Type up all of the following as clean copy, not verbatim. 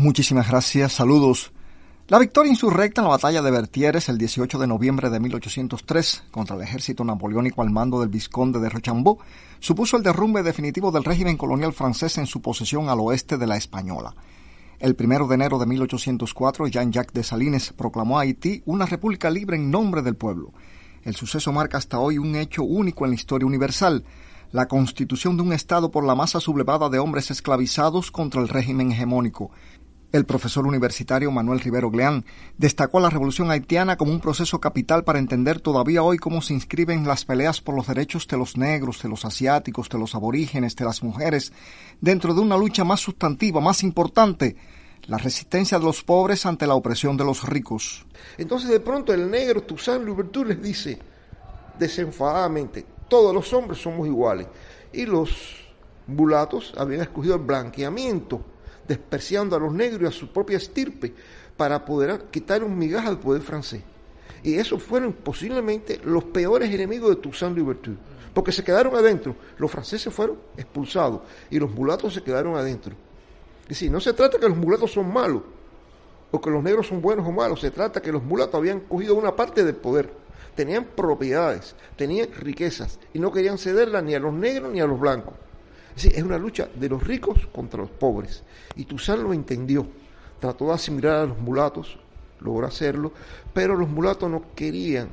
Muchísimas gracias, saludos. La victoria insurrecta en la batalla de Vertières el 18 de noviembre de 1803 contra el ejército napoleónico al mando del vizconde de Rochambeau supuso el derrumbe definitivo del régimen colonial francés en su posesión al oeste de la Española. El 1 de enero de 1804, Jean-Jacques Dessalines proclamó a Haití una república libre en nombre del pueblo. El suceso marca hasta hoy un hecho único en la historia universal, la constitución de un Estado por la masa sublevada de hombres esclavizados contra el régimen hegemónico. El profesor universitario Manuel Rivero Gleán destacó a la revolución haitiana como un proceso capital para entender todavía hoy cómo se inscriben las peleas por los derechos de los negros, de los asiáticos, de los aborígenes, de las mujeres, dentro de una lucha más sustantiva, más importante, la resistencia de los pobres ante la opresión de los ricos. Entonces de pronto el negro Toussaint Louverture les dice desenfadadamente: todos los hombres somos iguales. Y los mulatos habían escogido el blanqueamiento, despreciando a los negros y a su propia estirpe para poder quitar un migaja del poder francés. Y esos fueron posiblemente los peores enemigos de Toussaint Louverture, porque se quedaron adentro. Los franceses fueron expulsados y los mulatos se quedaron adentro. Es decir, no se trata que los mulatos son malos o que los negros son buenos o malos, se trata que los mulatos habían cogido una parte del poder, tenían propiedades, tenían riquezas y no querían cederlas ni a los negros ni a los blancos. Es decir, es una lucha de los ricos contra los pobres. Y Toussaint lo entendió. Trató de asimilar a los mulatos, logró hacerlo, pero los mulatos no querían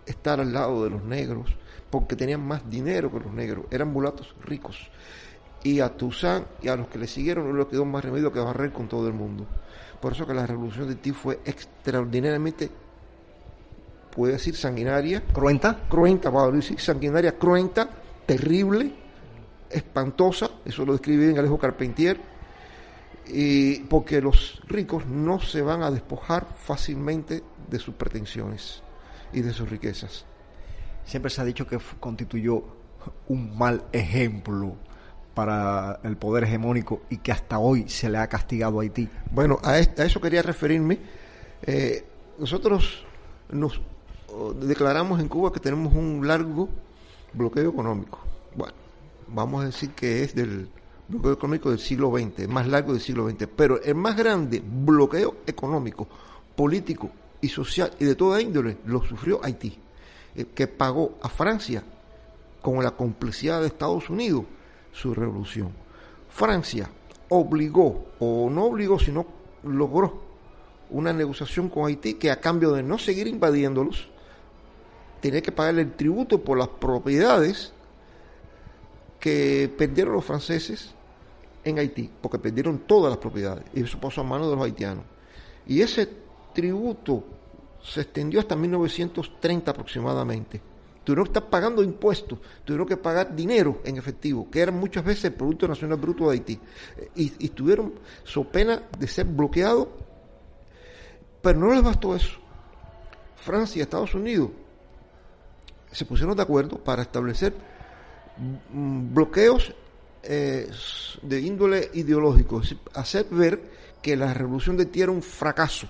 estar al lado de los negros porque tenían más dinero que los negros. Eran mulatos ricos. Y a Toussaint y a los que le siguieron no le quedó más remedio que barrer con todo el mundo. Por eso que la revolución de Haití fue extraordinariamente, puede decir, sanguinaria. ¿Cruenta? Cruenta, para decir sanguinaria, cruenta, terrible, espantosa, eso lo describe bien Alejo Carpentier, y porque los ricos no se van a despojar fácilmente de sus pretensiones y de sus riquezas. Siempre se ha dicho que constituyó un mal ejemplo para el poder hegemónico y que hasta hoy se le ha castigado a Haití. Bueno, a eso quería referirme. Nosotros nos declaramos en Cuba que tenemos un largo bloqueo económico. Bueno, vamos a decir que es del bloqueo económico del siglo XX, el más largo del siglo XX, pero el más grande bloqueo económico, político y social y de toda índole lo sufrió Haití, que pagó a Francia, con la complicidad de Estados Unidos, su revolución. Francia obligó, o no obligó, sino logró una negociación con Haití que a cambio de no seguir invadiéndolos, tenía que pagarle el tributo por las propiedades que perdieron los franceses en Haití, porque perdieron todas las propiedades, y eso pasó a manos de los haitianos. Y ese tributo se extendió hasta 1930 aproximadamente. Tuvieron que estar pagando impuestos, tuvieron que pagar dinero en efectivo, que era muchas veces el Producto Nacional Bruto de Haití, y estuvieron so pena de ser bloqueados, pero no les bastó eso. Francia y Estados Unidos se pusieron de acuerdo para establecer bloqueos de índole ideológico, es decir, hacer ver que la revolución de Haití era un fracaso,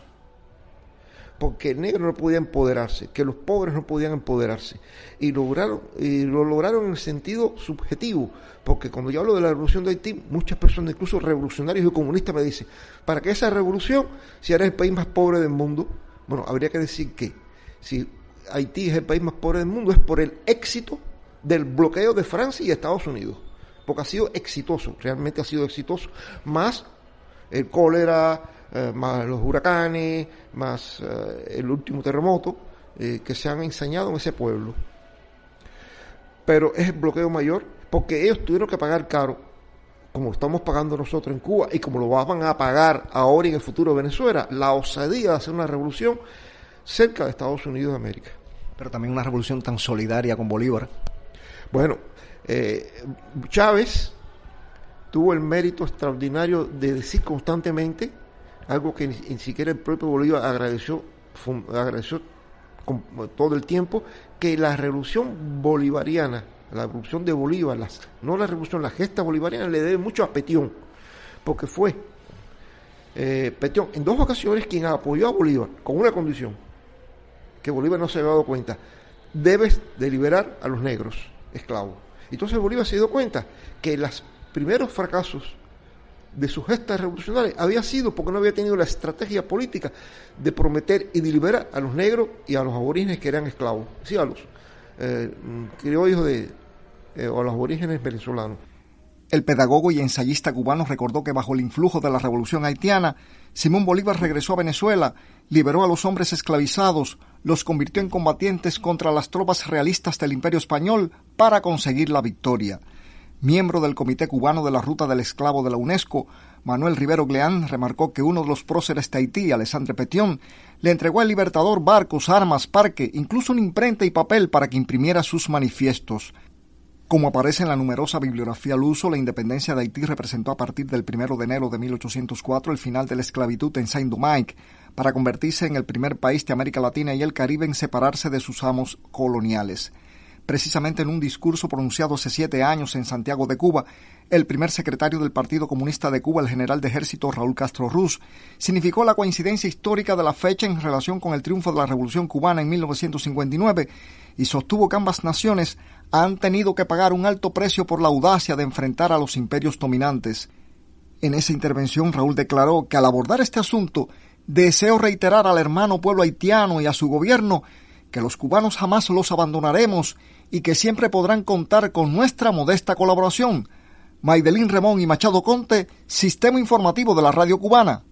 porque el negro no podía empoderarse, que los pobres no podían empoderarse, y lo lograron en el sentido subjetivo, porque cuando yo hablo de la revolución de Haití, muchas personas, incluso revolucionarios y comunistas, me dicen: para que esa revolución, si era el país más pobre del mundo, bueno, habría que decir que si Haití es el país más pobre del mundo es por el éxito del bloqueo de Francia y Estados Unidos, porque ha sido exitoso, realmente ha sido exitoso, más el cólera, más los huracanes, más el último terremoto que se han ensañado en ese pueblo. Pero es el bloqueo mayor, porque ellos tuvieron que pagar caro, como lo estamos pagando nosotros en Cuba, y como lo van a pagar ahora y en el futuro Venezuela, la osadía de hacer una revolución cerca de Estados Unidos de América. Pero también una revolución tan solidaria con Bolívar. Bueno, Chávez tuvo el mérito extraordinario de decir constantemente algo que ni siquiera el propio Bolívar agradeció con todo el tiempo, que la revolución bolivariana, la revolución de Bolívar, la gesta bolivariana le debe mucho a Petión, porque fue Petión en 2 ocasiones quien apoyó a Bolívar con una condición, que Bolívar no se había dado cuenta: debes de liberar a los negros esclavos. Entonces Bolívar se dio cuenta que los primeros fracasos de sus gestas revolucionarias había sido porque no había tenido la estrategia política de prometer y de liberar a los negros y a los aborígenes que eran esclavos, sí, a los criollos o a los aborígenes venezolanos. El pedagogo y ensayista cubano recordó que bajo el influjo de la revolución haitiana, Simón Bolívar regresó a Venezuela, liberó a los hombres esclavizados, los convirtió en combatientes contra las tropas realistas del Imperio Español para conseguir la victoria. Miembro del Comité Cubano de la Ruta del Esclavo de la UNESCO, Manuel Rivero Gleán remarcó que uno de los próceres de Haití, Alexandre Pétion, le entregó al libertador barcos, armas, parque, incluso una imprenta y papel para que imprimiera sus manifiestos. Como aparece en la numerosa bibliografía al uso, la independencia de Haití representó a partir del 1 de enero de 1804 el final de la esclavitud en Saint-Domingue, para convertirse en el primer país de América Latina y el Caribe en separarse de sus amos coloniales. Precisamente en un discurso pronunciado hace 7 años en Santiago de Cuba, el primer secretario del Partido Comunista de Cuba, el general de ejército Raúl Castro Ruz, significó la coincidencia histórica de la fecha en relación con el triunfo de la Revolución Cubana en 1959 y sostuvo que ambas naciones han tenido que pagar un alto precio por la audacia de enfrentar a los imperios dominantes. En esa intervención, Raúl declaró que al abordar este asunto, deseo reiterar al hermano pueblo haitiano y a su gobierno que los cubanos jamás los abandonaremos y que siempre podrán contar con nuestra modesta colaboración. Maydelín Remón y Machado Conte, Sistema Informativo de la Radio Cubana.